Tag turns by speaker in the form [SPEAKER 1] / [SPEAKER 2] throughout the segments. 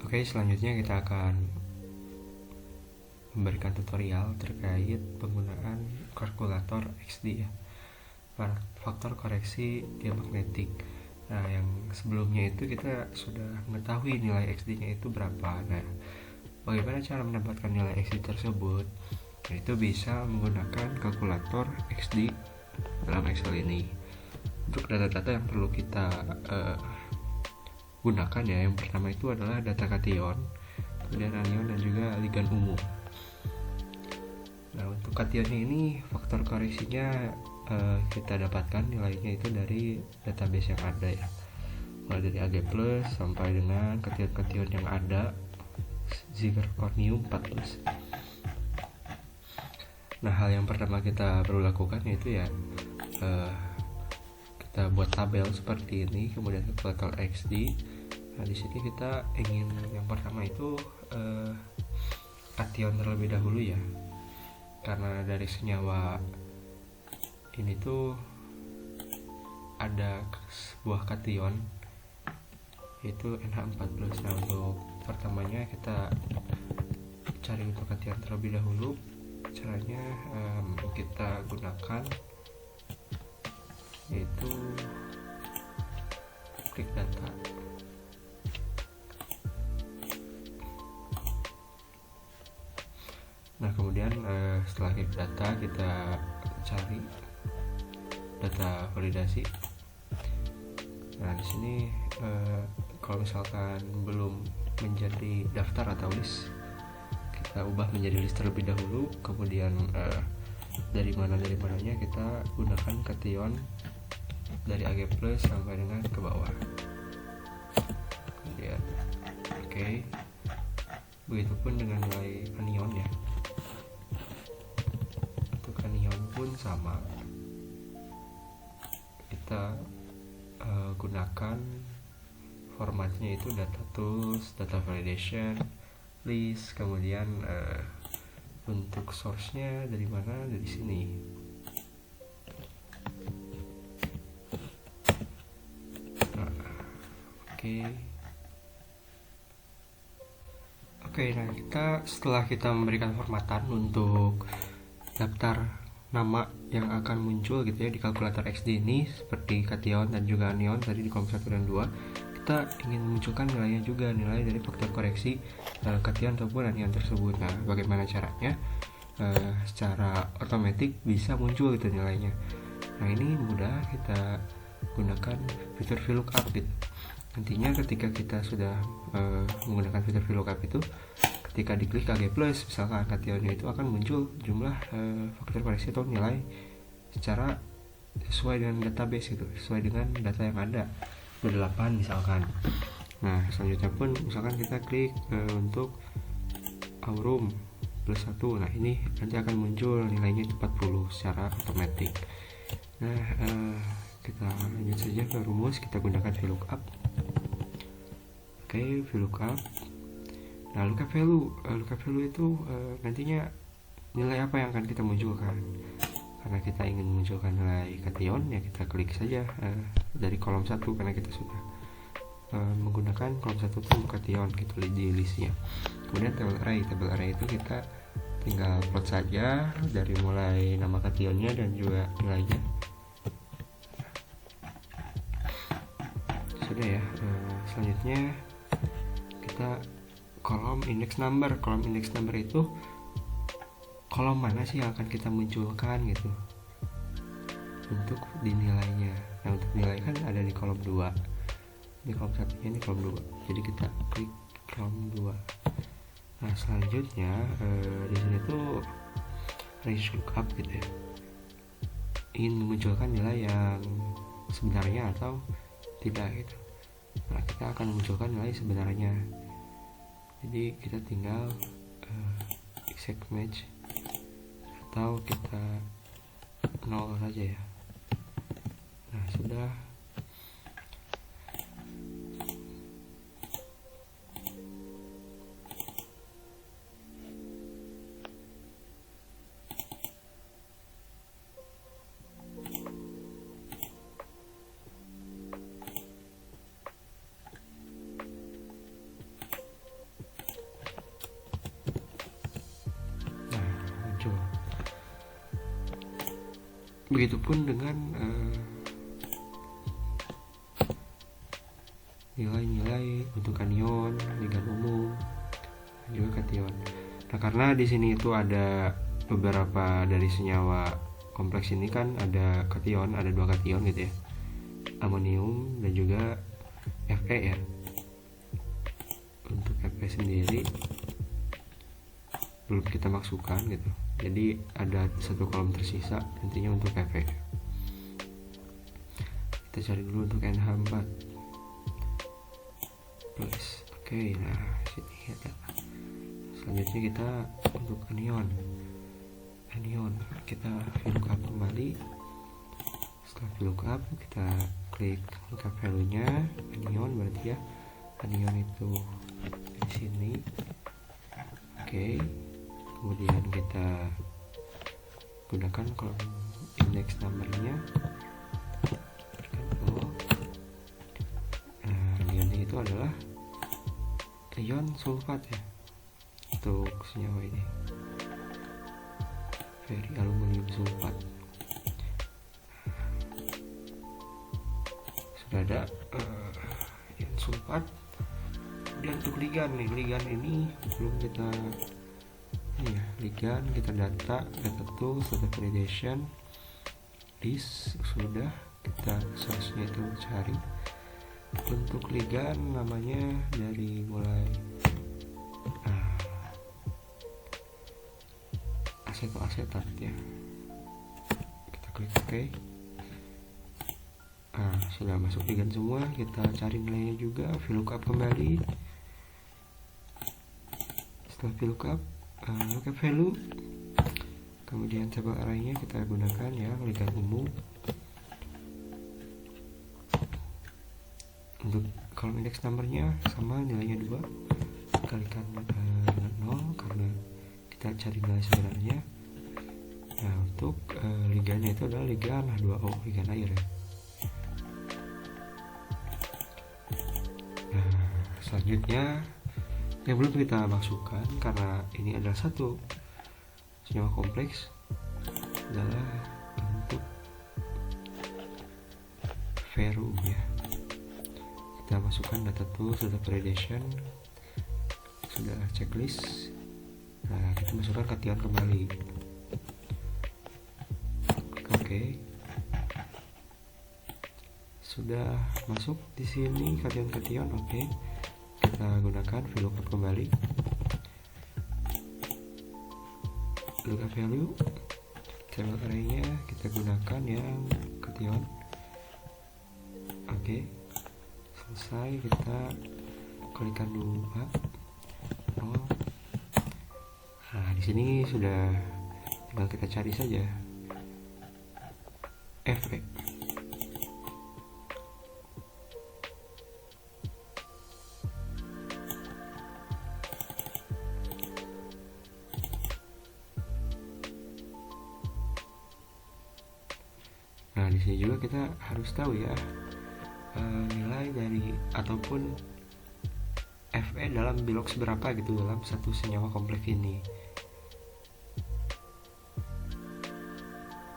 [SPEAKER 1] Oke, selanjutnya kita akan memberikan tutorial terkait penggunaan kalkulator XD ya, faktor koreksi diamagnetik. Nah, yang sebelumnya itu kita sudah mengetahui nilai XD-nya itu berapa. Nah, bagaimana cara mendapatkan nilai XD tersebut? Nah, itu bisa menggunakan kalkulator XD dalam Excel ini. Untuk data-data yang perlu kita gunakan ya, yang pertama itu adalah data kation, kemudian anion, dan juga ligan umum. Nah, untuk kationnya ini faktor koreksinya kita dapatkan nilainya itu dari database yang ada ya, mulai dari Ag+ sampai dengan kation-kation yang ada zirconium 14. Nah, hal yang pertama kita perlu lakukan yaitu ya kita buat tabel seperti ini, kemudian kalkulator XD. Nah, di sini kita ingin yang pertama itu kation terlebih dahulu ya, karena dari senyawa ini tuh ada sebuah kation yaitu NH4+. Nah, untuk pertamanya kita cari untuk kation terlebih dahulu. Caranya kita gunakan yaitu klik data. Nah, kemudian setelah klik data, kita cari data validasi. Nah, di sini kalau misalkan belum menjadi daftar atau list, kita ubah menjadi list terlebih dahulu. Kemudian dari mananya kita gunakan kation dari Ag+ sampai dengan ke bawah. Kemudian oke. Begitupun dengan nilai anion ya. Untuk anion pun sama, kita gunakan formatnya itu data tools, data validation, list, kemudian untuk source-nya dari mana, dari sini. Nah, Oke, nah setelah kita memberikan formatan untuk daftar nama yang akan muncul gitu ya di kalkulator XD ini, seperti kation dan juga anion tadi di kolom 1 dan 2, kita ingin memunculkan nilainya juga, nilai dari faktor koreksi kation ataupun anion tersebut. Nah, bagaimana caranya? Secara otomatis bisa muncul gitu nilainya. Nah, ini mudah, kita gunakan fitur VLOOKUP gitu. Nantinya ketika kita sudah menggunakan fitur VLOOKUP itu, ketika diklik Ag+, misalkan kationnya itu akan muncul jumlah faktor koreksi atau nilai secara sesuai dengan database gitu, sesuai dengan data yang ada, 8 misalkan. Nah, selanjutnya pun misalkan kita klik untuk Aurum +1. Nah, ini nanti akan muncul nilainya 40 secara otomatis. Nah, kita lanjut saja ke rumus, kita gunakan VLOOKUP. Oke, VLOOKUP. Nah, lookup value itu nantinya nilai apa yang akan kita munculkan. Karena kita ingin munculkan nilai kation, ya kita klik saja dari kolom 1, karena kita sudah menggunakan kolom 1 untuk kation gitu di listnya. Kemudian table array itu kita tinggal plot saja dari mulai nama kationnya dan juga nilainya. Sudah ya. Selanjutnya kita kolom index number itu kolom mana sih yang akan kita munculkan gitu untuk dinilainya. Nah, untuk nilai kan ada di kolom 2, ini kolom 1 nya, ini kolom 2, jadi kita klik kolom 2. Nah, selanjutnya di sini tuh range lookup gitu ya, ingin memunculkan nilai yang sebenarnya atau tidak gitu. Nah, kita akan memunculkan nilai sebenarnya, jadi kita tinggal exact match atau kita 0 saja ya. Nah, sudah. Begitupun dengan nilai-nilai untuk anion, ligan umum, dan juga kation. Nah, karena di sini itu ada beberapa dari senyawa kompleks ini kan ada kation, ada 2 kation gitu ya, amonium dan juga Fe ya. Untuk Fe sendiri belum kita masukkan gitu, jadi ada 1 kolom tersisa nantinya untuk Fe. Kita cari dulu untuk NH4 plus. Oke, nah sini ada. Selanjutnya kita untuk anion kita VLOOKUP kembali. Setelah VLOOKUP kita klik lookup value nya anion, berarti ya anion itu di sini. Oke, kemudian kita gunakan kolom index numbernya. Nah, anionnya itu adalah ion sulfat ya untuk senyawa ini, aluminium sulfat. Sudah ada ion sulfat. Dan untuk ligan nih, ligan ini belum kita ya, ligan kita data tools, data validation list sudah, kita source-nya itu cari. Untuk ligan namanya dari mulai asetat ya, kita klik OK. Sudah masuk ligan semua, kita cari nilainya juga, VLOOKUP kembali. Setelah VLOOKUP, lookup value, kemudian table array-nya kita gunakan ya ligan umum. Untuk kolom index numbernya sama, nilainya 2 kalikan 0 karena kita cari nilai sebenarnya. Nah, untuk ligannya itu adalah ligan H2O, ligan air ya. Nah, selanjutnya yang belum kita masukkan karena ini adalah satu senyawa kompleks adalah untuk ferrum ya. Kita masukkan data tools, data validation, sudah checklist. Nah, kita masukkan kation kembali. Oke. Sudah masuk di sini kation. Oke. Kita gunakan VLOOKUP kembali. Lookup value, table array-nya kita gunakan yang kation. Oke. Selesai, kita klikkan dulu nol. Nah, di sini sudah tinggal kita cari saja Fe. Nah, di sini juga kita harus tahu ya nilai dari ataupun Fe dalam bilox berapa gitu dalam satu senyawa kompleks ini.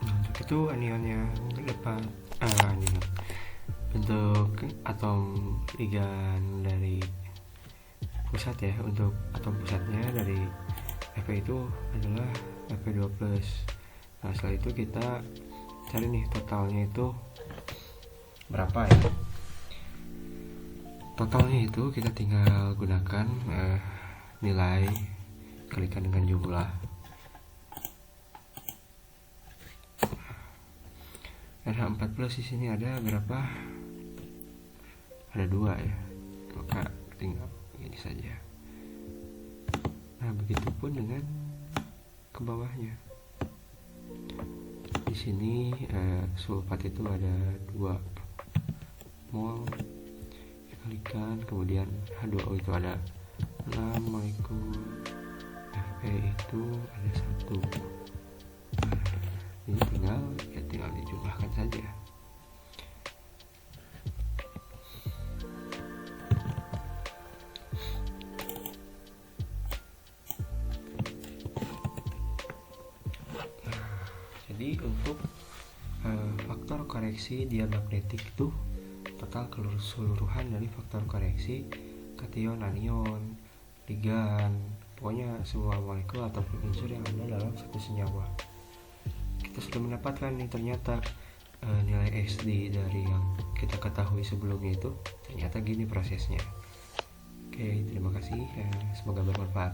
[SPEAKER 1] Nah, untuk itu anion yang depan anion untuk atom ligan dari pusat ya, untuk atom pusatnya dari Fe itu adalah Fe2+. Nah, setelah itu kita cari nih totalnya itu berapa ya. Totalnya itu kita tinggal gunakan nilai kalikan dengan jumlah. RH4+ di sini ada berapa? Ada 2 ya. Maka tinggal ini saja. Nah, begitupun dengan ke bawahnya. Di sini sulfat itu ada 2 mol dikalikan, kemudian H2O itu ada 6 molekul, Fe itu ada 1. Nah, ini tinggal dijumlahkan saja. Jadi untuk faktor koreksi diamagnetik itu total keseluruhan dari faktor koreksi kation, anion, ligan, pokoknya semua molekul ataupun unsur yang ada dalam satu senyawa. Kita sudah mendapatkan nih ternyata nilai SD dari yang kita ketahui sebelumnya itu ternyata gini prosesnya. Oke, terima kasih, semoga bermanfaat.